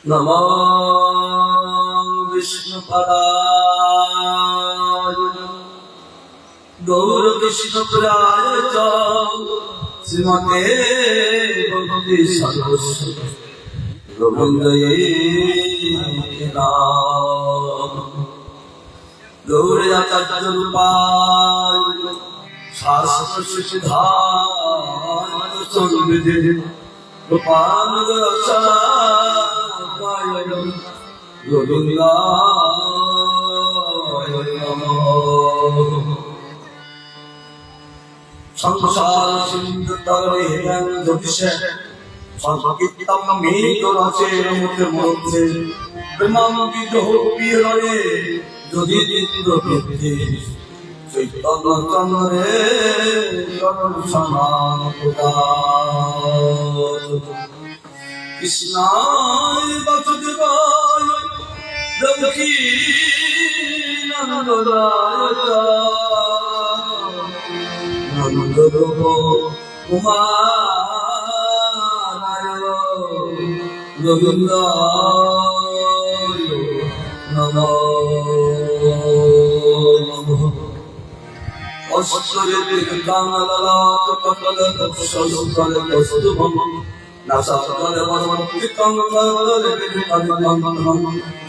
नमो विष्णुपदाय गौरकृष्णपुराय च श्रीमते भक्ति सरस्वती गोविन्दये नाम गौरयाचार्यरूपाय शास्त्रसिद्धाय संविदे गोपालगोसाय गोविन्दाय नमः संसार सिंधुतरे ज्योतिषे संकीर्तन मेघराशेर मধ্যে ব্রহ্মাণ্ডিত বিহরে যদি চিত্র বৃদ্ধি চৈতন্য চন্দ্রে সমান কৃষ্ণায় বাসুদেবায় দেবকী নন্দনায় নন্দ কুমার গোবিন্দায় নমঃ অশ্বরে কাঙ্গলাত কপলক সসুতলে কস্তুভম নাসাতলে বনমতি কাঙ্গলালে বিকানন্দনম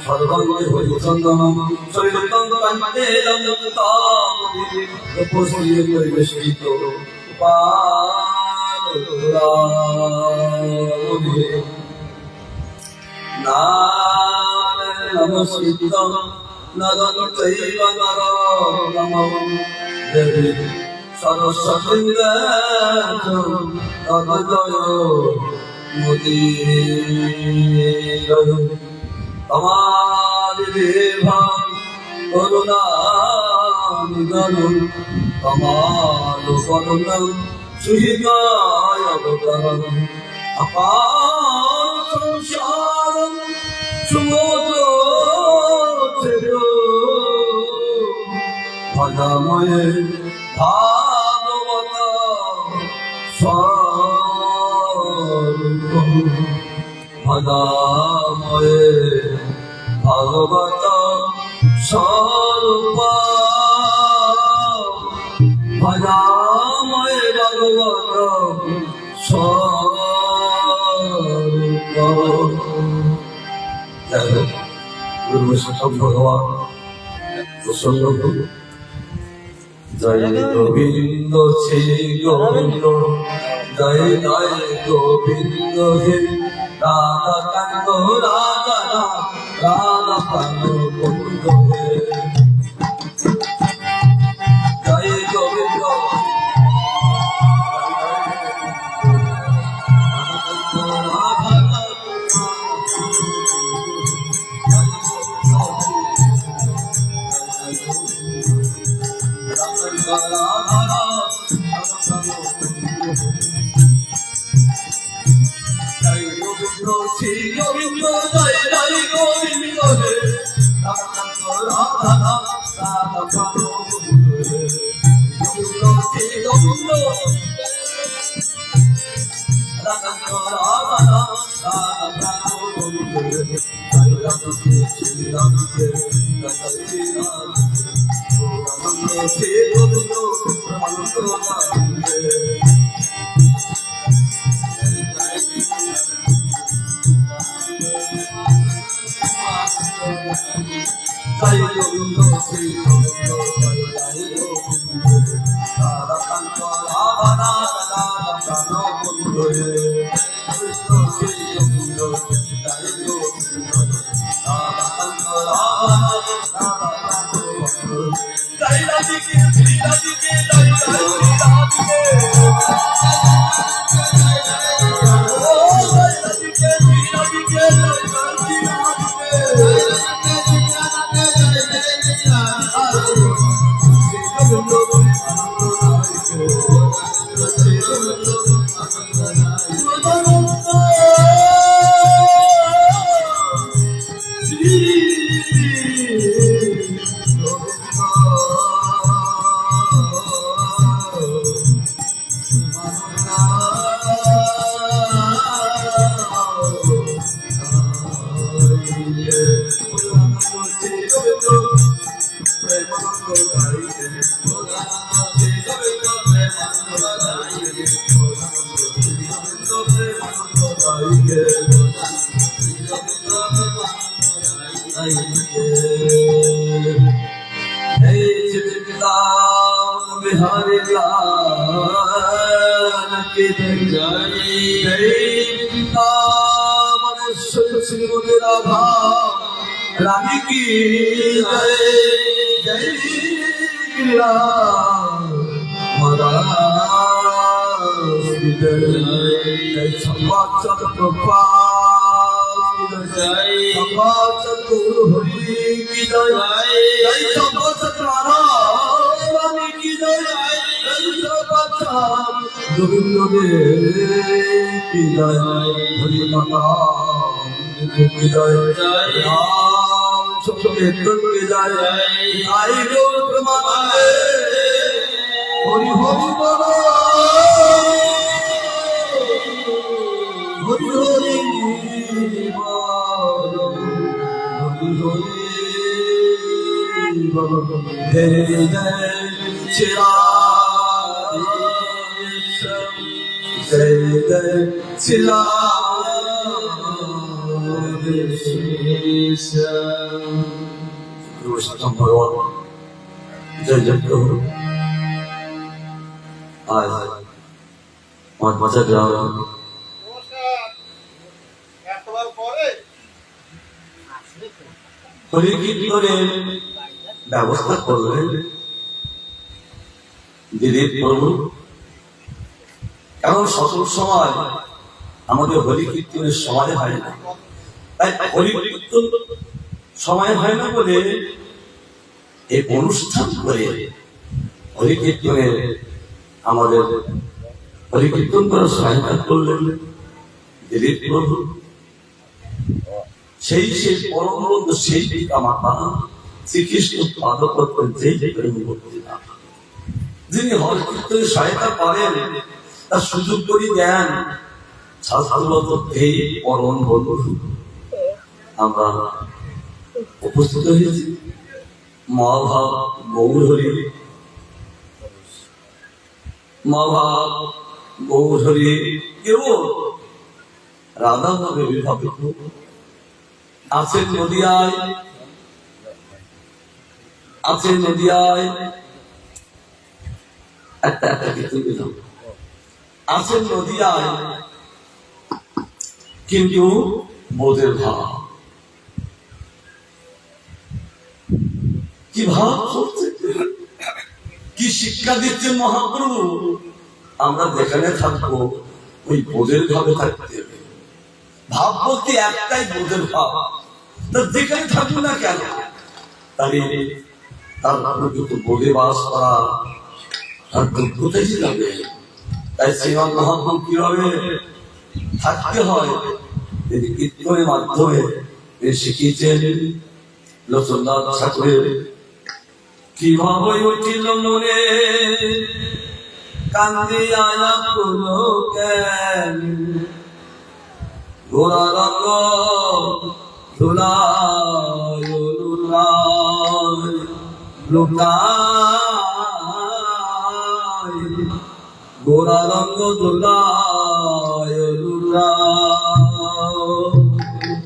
সর্বঙ্গে হরিচন্দনম শরীরতং কান্তে লঙ্কাপতি উপস্থিত পরিবেশিত উপালুরামে নমস্কৃতম নরং চৈব নরোত্তমম দেবী সরস্বতী মুদির তমাদিদেভাং করুণা নিধনম তমালো করুণাম সুহৃদায় অবতারম আপার সংসারম সুমোদ ভজময়ে ভাগবত স্বরূপ ভজময়ে ভাগবত স্বরূপ ভজময়ে ভাগবত স্বরূপ। গুরু বৈষ্ণব ভগবান প্রসন্ন হল। জয় গোবিন্দ শ্রী গোবিন্দ জয় জয় গোবিন্দ হে রাধা কান্ত রাধা রাধা কান্ত গোবিন্দ হে জয় গোবিন্দ Hare बिहारी लाल की श्रीमती राधा रानी की जय जय गिरिरा महाराज की जय जय समाचार प्रभात जय समाचार गुरु हरि की जय जय समाचार रानी की जय जय समाचार गोविंद की जय हरि माता की जय जय राम संकीर्तन की जय आई गौर प्रमाणे हरि हरि बोलो हरि हरि बोलो हरि हरि बोलो जय जय श्री राम जय जय श्री राम भगवान जय जय प्रभु आज मजा जाओ হরি কীর্তনের ব্যবস্থা করলেন দিলীপ প্রভু। কারণ সকল সময় আমাদের হরি কীর্তনের সময় হয় না, তাই হরি কীর্তন সময় হয় না বলে এই অনুষ্ঠান করে হরি কীর্তনের আমাদের হরি কীর্তন করার সহায়তা করলেন দিলীপ প্রভু। সেই সেই পরমবন্ধু সেই পিতা মাতা শ্রীকৃষ্ণ পাদপদ্মে যেই প্রেমমূর্তি যিনি হরি কীর্তনের সহায়তা করেন তার সুযোগ করে দেন সাধারণত এই পরম বন্ধু আমরা উপস্থিত হয়েছি। মহাভাব গৌর হরি মহাভাব গৌর হরি কেবল রাধা ভাবে বিভাবিত আছেন নদিয়ায়, আছেন নদিয়ায় একটা কিছু দিলাম আছেন নদিয়ায়, কিন্তু বোধের ভাব কি ভাব করছে, কি শিক্ষা দিচ্ছেন মহাপ্রভু। আমরা যেখানে থাকবো ওই বোধের ভাবে থাকতে হবে। ভাব বলতে একটাই বোধের ভাব, যেখানে থাকবো না কেন তাহলে তার উপযুক্ত বোধে বাস করা তার যোগ্যতাই যাবে। তাই শ্রীমান মহাপ্রভু কিভাবে থাকতে হয় তিনি কীর্তনের মাধ্যমে শিখিয়েছেন। লোচনদাস ঠাকুরের কিভাবে উঠিল মনে কান্দিয়া পুলো কেন গোরা রঙ্গ ধুলায় লুকায় গোরা রঙ্গ ধুলায়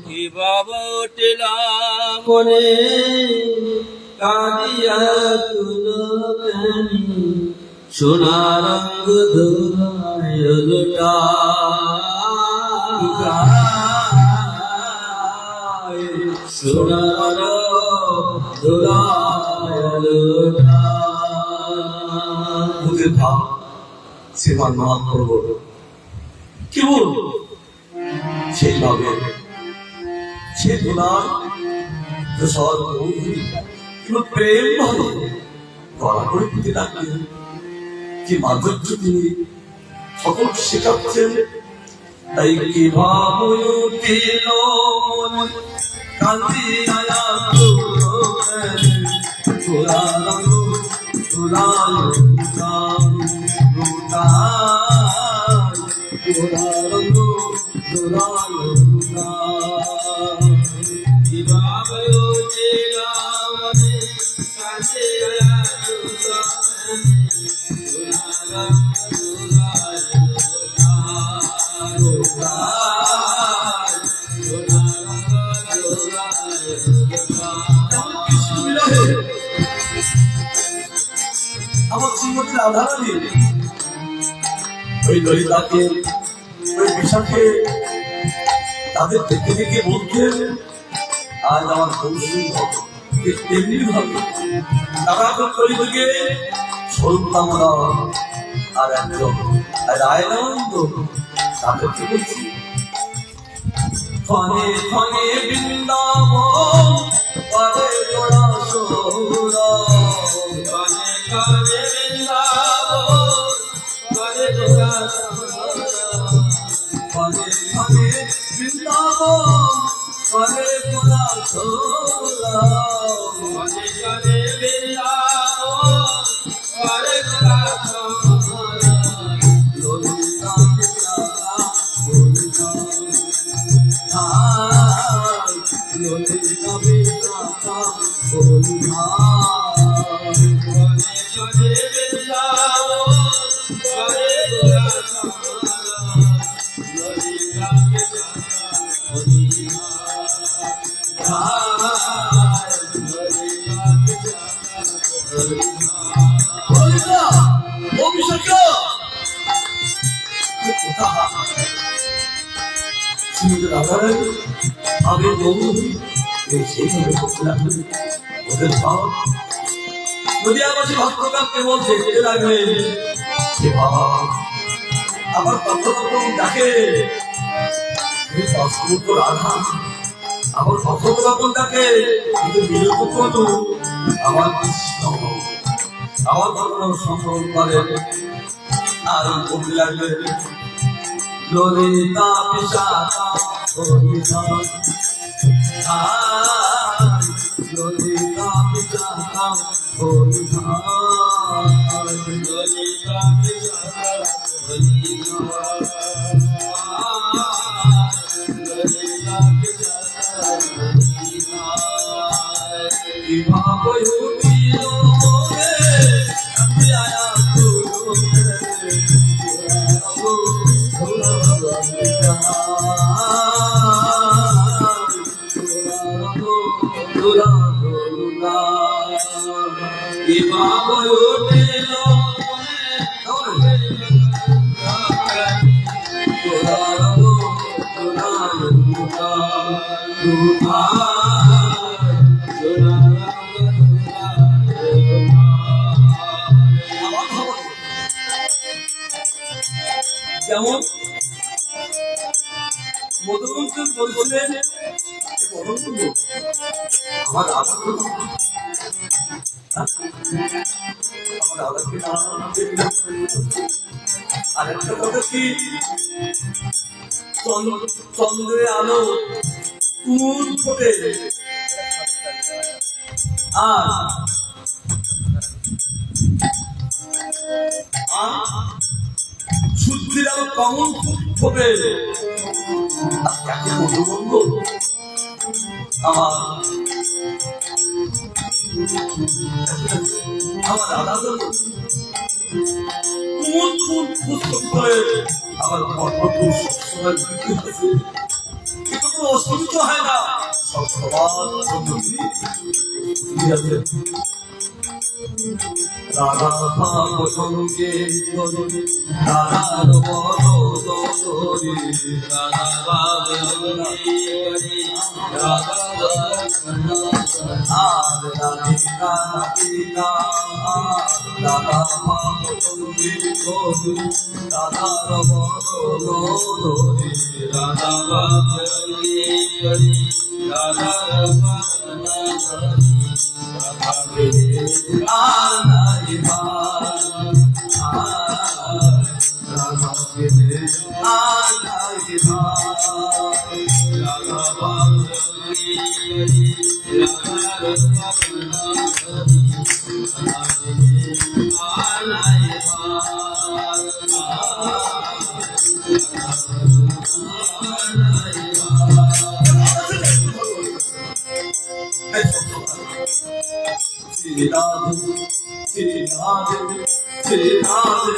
কিভাবে উঠিল মনে কাঁদিয়া তুলো সোনা রঙ্গ ধুলায় লুকায় সোনা বুধের ভাব শ্রীমান মহাপ্রভু কেবল সেইভাবে সে তোলার প্রেম ভাবে গড়া করে দিতে লাগলেন। কি মাধুর্য তিনি সকল শেখাচ্ছেন। তাই কি ভাবুতিল কান্দি আয়া Bye. কৃষ্ণ বিরহে আমার শ্রীমতী রাধারানী ওই ললিতাকে ওই বিশাখে তাদের দেখে দেখে বলতেন আজ আমার কৌশল হবে ঠিক তেমনি ভাবে তারা তো কলিযুগে স্বরূপদামোদর আর একজন রায়নন্দ তাদেরকে বলছি ফনে ফনে বৃন্দাবন পরে জোড়া সোরা কানে কানে বৃন্দাবন কানে জোড়া ফনে ফনে বৃন্দাবন পরে জোড়া সোরা কানে কানে বৃন্দাবন কানে জোড়া ললিতা বিশাখা বলিতা ললিতা বিশাখা বলিতা কানে কানে বৃন্দাবন কানে জোড়া ললিতা ললিতা ও বিশাখা শ্রীমতী রাধারানী আমি বলবো সেইভাবে করতে লাগবে ওদের ভাব যদি আমার সে ভক্তকারকে বলছে যেতে লাগবে সে বাবা আমার ভক্তকম ডাকে অস্ফুট রাধা আমার ভক্তকম ডাকে কিন্তু বিরত করো আমার কৃষ্ণ আমার ভগবান সম্ভব করে আর বলতে লাগবে ললিতা বিশাখা বলিতা ললিতা বিশাখা বলিতা ললিতা বিশাখা বলিতা ললিতা বিশাখা বলিতা কিভাবে উঠিল মনে আমি আয়া যেমন মধুমন্ত্রী বলছিলেন আমার আদর আমার আদরকে আরেকটা কথা কি চন্দ্রের আলো তুমুল ফোটে আর সূর্যের আলো কমল ফোটে বন্ধু আমার দাদা কোন ফুল পুস্তক করে আমার পর্বতুল সবসময় বৃদ্ধি হয়েছে কিন্তু কোনো অস্তিত্ব হয় না সব সবার রাধা সঙ্গে রাধার বড়ি রাধা বাবলি রাধা আর রাধিকা রাধিকা রাধা সঙ্গে রাধার বড়ি রাধা বাবলি রাধা Sri Radhe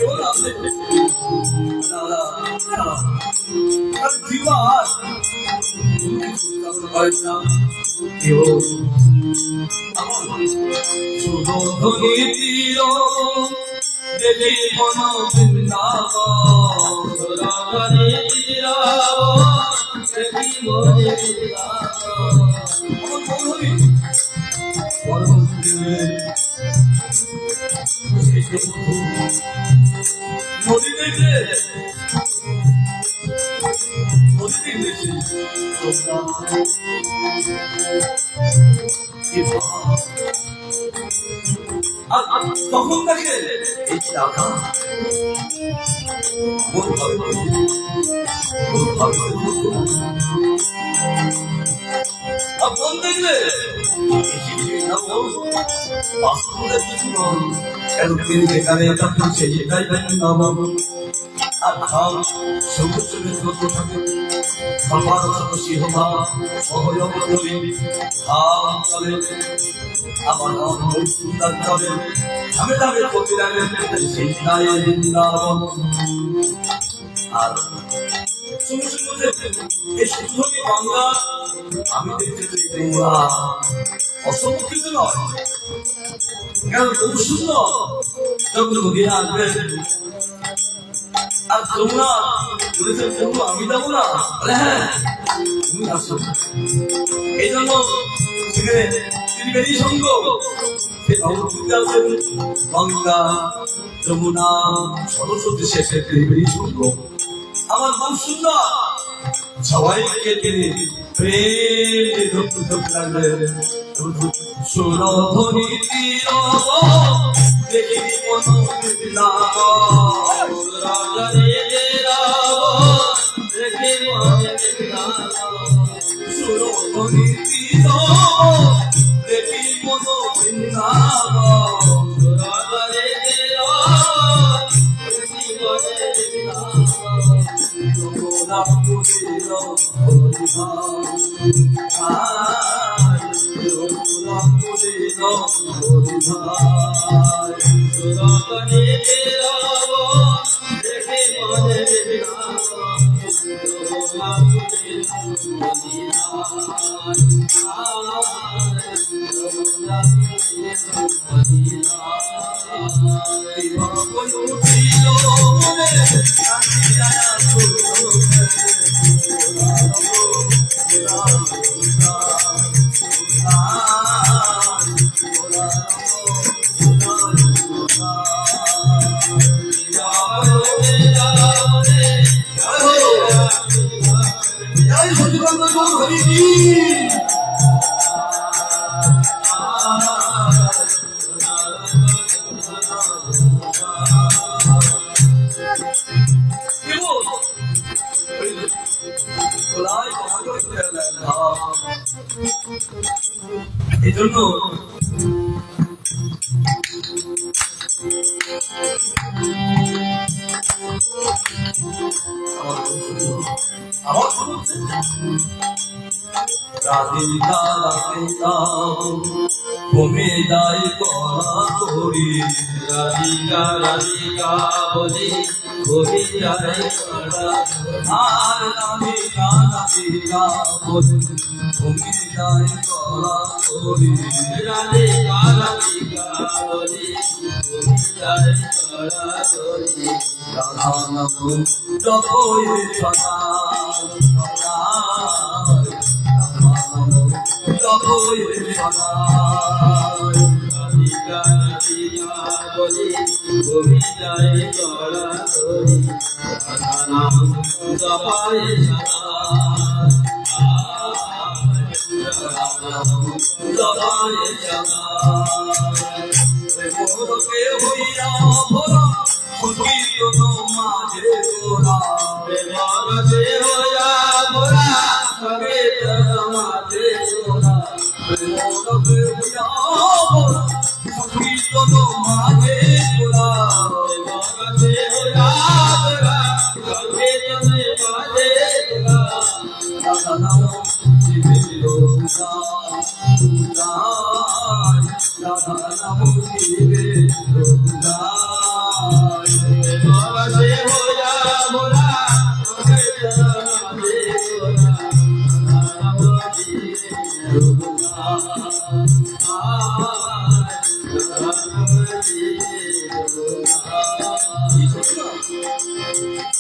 কেমন আছে দাদা জীবন কেউ সুরধনী তীর দেখি মন বৃন্দাবন সুরধনী তীর দেখি মনে বৃন্দাবন আমার বন্ধুরি পরম দেবের নদী দেখলে তখন তাকে এই টাকা মন দেখলে বাস্তবের কিছু নয় কেন তিনি যেখানে তখন সে যেটাই বৃন্দাবন আর ধাম সমুদ্র বিদ্যুৎ থাকে সবার শত সিংহভা সহযোগ করি ধাম চলে আমার নাম সুন্দর চলে আমি তাকে প্রতি লাগে সেই গায়ে বৃন্দাবন আর শুনে শুনে এই শুদ্ধি বাংলা আমি দেখতে তোমরা অসম্ভব কিছু নয় কেন খুব সুন্দর যখন নদী আসবে আর তোমরা বলেছেন বন্ধু আমি যাবো না বলে হ্যাঁ তুমি আসো এই জন্য সেখানে ত্রিবেণী সঙ্গ গঙ্গা যমুনা সরস্বতী শেষে ত্রিবেণী সঙ্গ আমার খুব সুন্দর সবাইকে তিনি প্রেম লাগলেন সুরধনী তীর দেখি মন বৃন্দাবন সুরধনী তীর দেখি মনে বৃন্দাবন সুরধনী তীর দেখি মন বৃন্দাবন সুরধনী তীর দেখি মনে বৃন্দাবন যমুনা পুরীর হরিভাব যমুনা পুরীর হরিভাব সুরধনী তীর দেখি মনে বৃন্দাবন যমুনা পুরীর হরিভাব যমুনা পুরীর হরিভাব এই জন্য আমার রাধিকা রাধিকা ঘুমে যাই করা করি রাধিকা রাধিকা বলি ঘুমি যায় আর রাধিকা রাধিকা বলি ঘুমে যাই করা করি রাধিকা রাধিকা বলি ঘুমি যায় রাধা নাম জপই সদা সদা রাধা নাম জপই সদা রাধিকা রাধিকা বলি ঘুমি যায় রাধা নাম জপায় সদা জপই সদা মোরকে হইয়া ভরা সংকীর্তন মাঝে গোরা প্রেমরসে হইয়া ভরা সংকীর্তন মাঝে গোরা মোরকে হইয়া ভরা সংকীর্তন মাঝে গোরা প্রেমরসে হইয়া ভরা সংকীর্তন মাঝে গোরা রাধা নাম জীবিত রাধা নাম জীবিত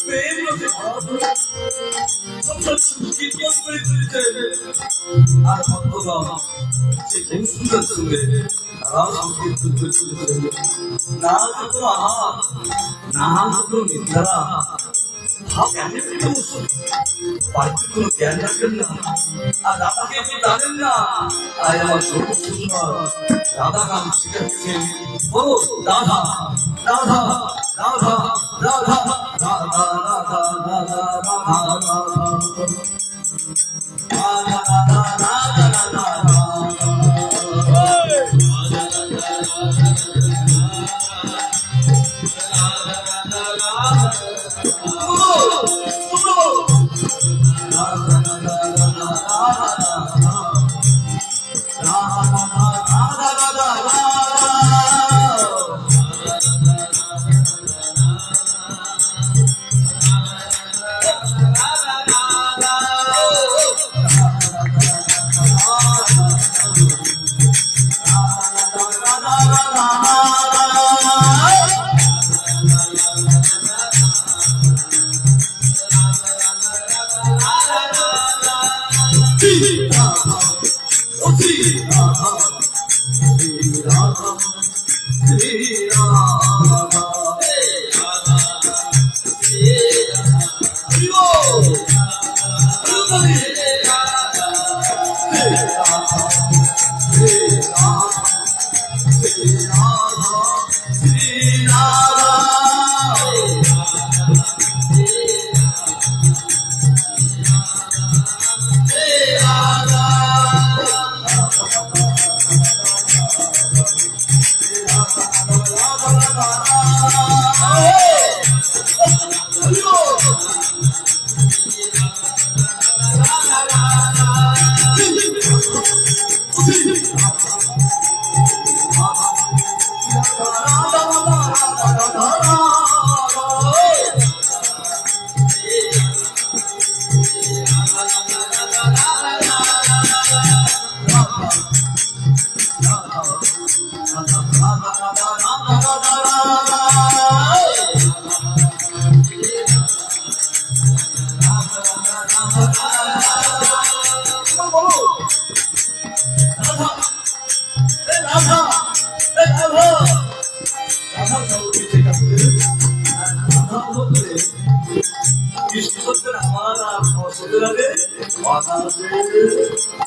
প্রেম রসে ভরা সবসময় কীর্তন করে চলেছেন। আর ভক্তগণ সে খুব সুন্দর সঙ্গে তারাও সংকীর্তন করে চলেছেন। না আছে কোনো আহার, না আছে কোনো নিদ্রা, ভাব এমন একটা মৌসুম, বাড়িতে কোনো জ্ঞান রাখেন না, আর রাধাকে একটু জানেন না। আর আমার ছোট সুন্দর রাধা গান শিখাচ্ছেন, ও রাধা রাধা রাধা রাধা রাধা রাধা রাধা রাধা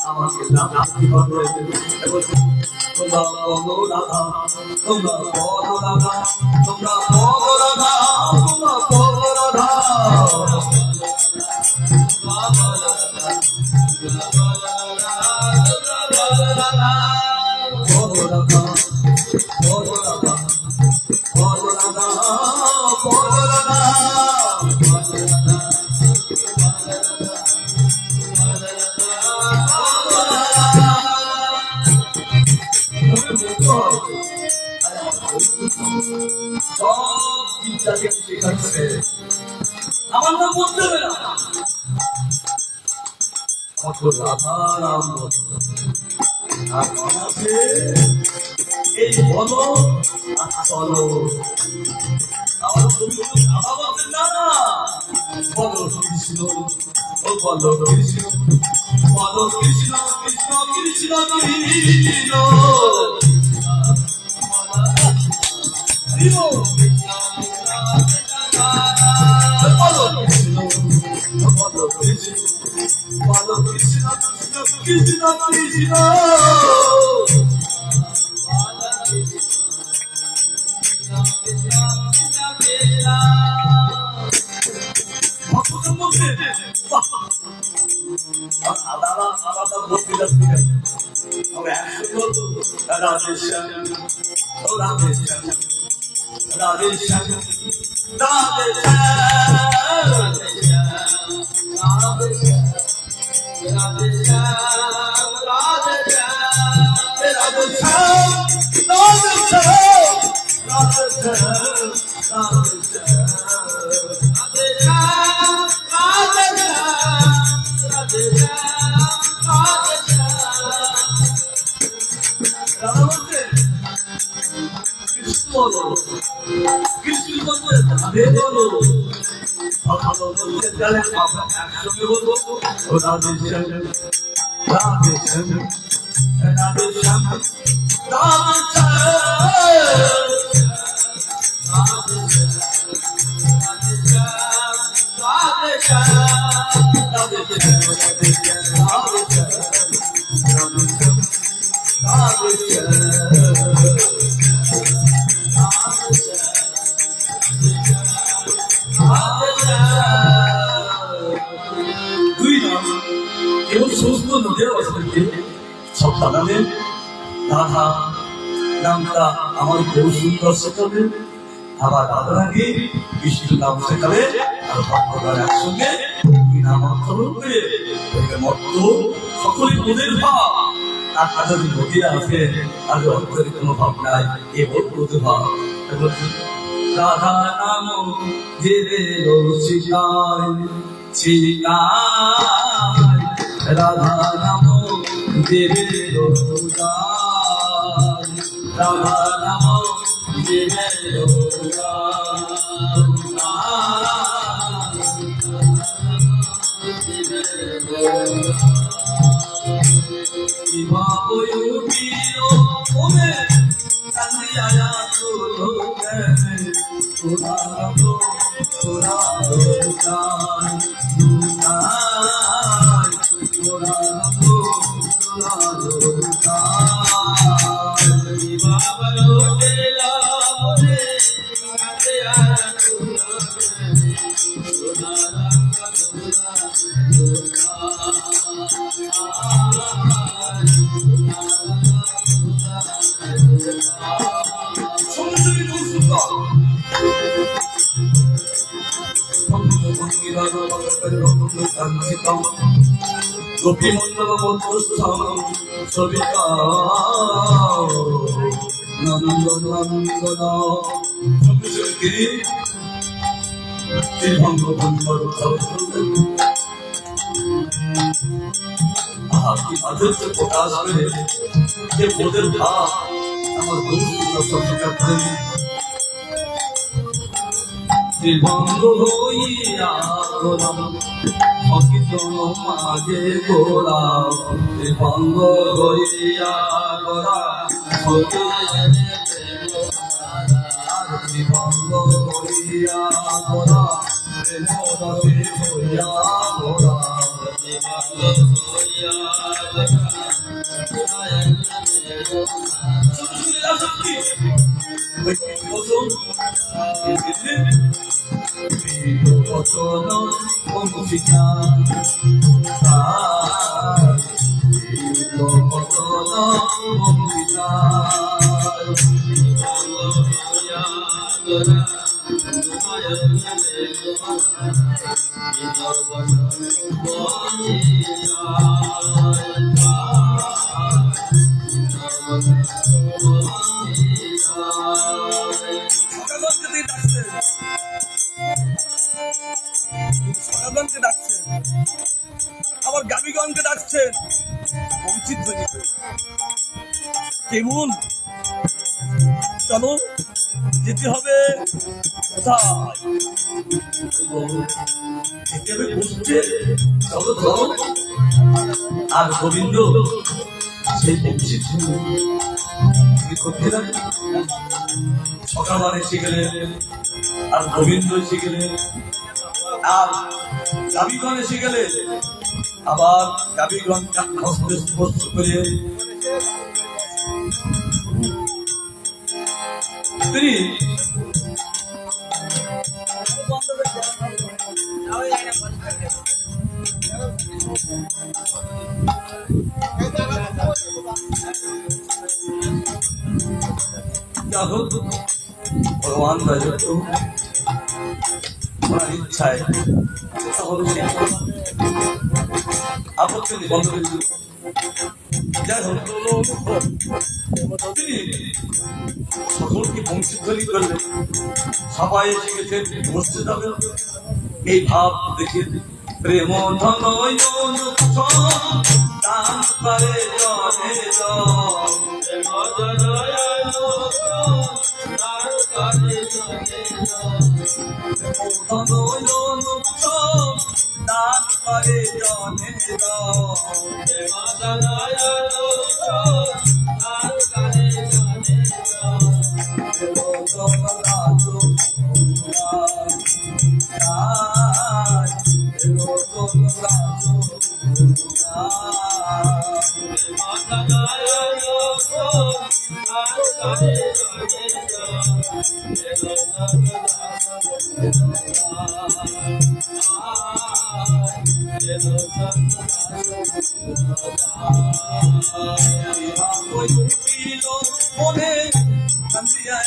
আমাকে তোমরা বলো রাধা, তোমরা বলো রাধা, তোমরা বলো রাধা, তোমরা বলো রাধা, আমার নাম বলতে হবে না, রাধা রাম আর মনে আছে এই বলো আর চলো। আমার তুমি রাধা বলছেন না, বলো কৃষ্ণ, ও বলো কৃষ্ণ, বলো কৃষ্ণ কৃষ্ণ কৃষ্ণ কৃষ্ণ কৃষ্ণ কৃষ্ণ আলাদা আলাদা বক্তৃতা রাধেশ্যাম ও রাধেশ্যাম রাধেশ্যাম কৃষ্ণ বলো, কৃষ্ণ বলো, রাধে বলো। সকাল বলতে গেলে আমরা একসঙ্গে বলবো ও রাধে শ্যাম রাধে শ্যাম রাধে শ্যাম রাধে এবং সমস্ত নদীর অবস্থাকে সব দাদাদের রাধা নামটা আমার বহু সুন্দর শেখাবে, আবার রাধারাকে বিষ্ণু নাম শেখাবে, আর ভক্তরা একসঙ্গে দুই নাম অর্থন করে মত্ত সকলে ওদের ভাব। আর হাজার নদী আছে আর অন্তরে কোনো ভাব নাই, এ বলতে ভাব। রাধা নাম জেরে শিকায় শিকায়, রাধা নাম দেবে রাধা নাম দেবে গোপী মন্ডল মন্ত্রস্থান সবিতা নন্দ নন্দন তিলভঙ্গ ভঙ্গর কি আদর্শ প্রকাশ করে যে বোধের ভাব আমার বহু স্বীকার করে তিলভঙ্গ হইয়া গোলাম অকীর্তন মাঝে গোলাম তিলভঙ্গ হইয়া গোলাম তিলভঙ্গ হইয়া গোলাম প্রেমরসে হইয়া গোলাম সনাতনকে ডাকছেন, আবার গাবিগণকে ডাকছেন বঞ্চিত হয়ে কেমন। চলো যেতে হবে কোথায়, যেতে হবে বুঝতে। চলো চলো। আর গোবিন্দ সেই বঞ্চিত করতে লাগে সকালবেলা এসে গেলেন, আর গোবিন্দ এসে গেলেন, আর গাবিগণ এসে গেলে আবার গাবিগণ স্পষ্ট করে তিনি ভগবান রাজত্ব ওনার ইচ্ছায় আপত্তি বন্ধ করে দিল। যাই হোক তিনি সকলকে বংশীধ্বনি করলেন, সবাই এসে গেছেন বসতে যাবে। এই ভাব দেখে প্রেম ধন দান করে জনে দান করে জনে হে মাতা নারায়ণ দান করে জনে মাতা নারায়ণ দান করে মনে কান্দিয়া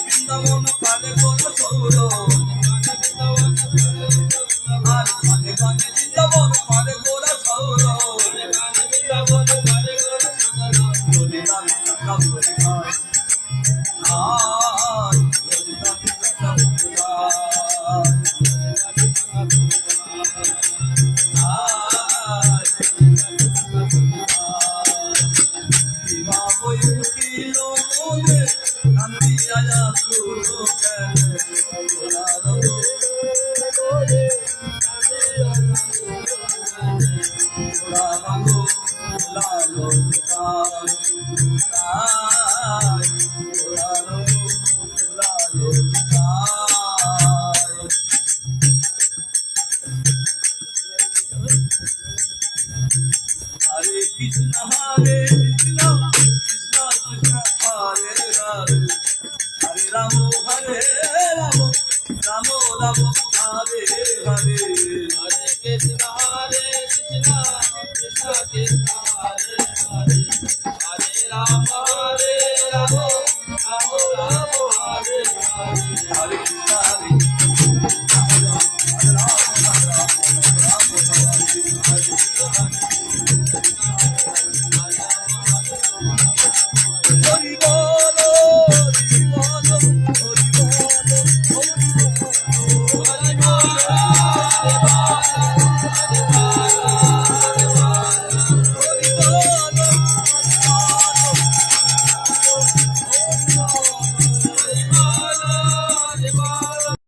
বৃন্দাবন পালে কোন সৌর আর কানে কানে বৃন্দাবন পালে গোরা সৌর ললিতামি চাকা বলি ভাই আর ললিতামি চাকা বলি Hare Krishna, Hare Krishna, Krishna Krishna, Hare Hare, Hare Ramo, Hare Ramo, Ramo Ramo, Hare Hare. Hare Krishna, Krishna Krishna, Hare Hare, Hare Rama, Rama, Rama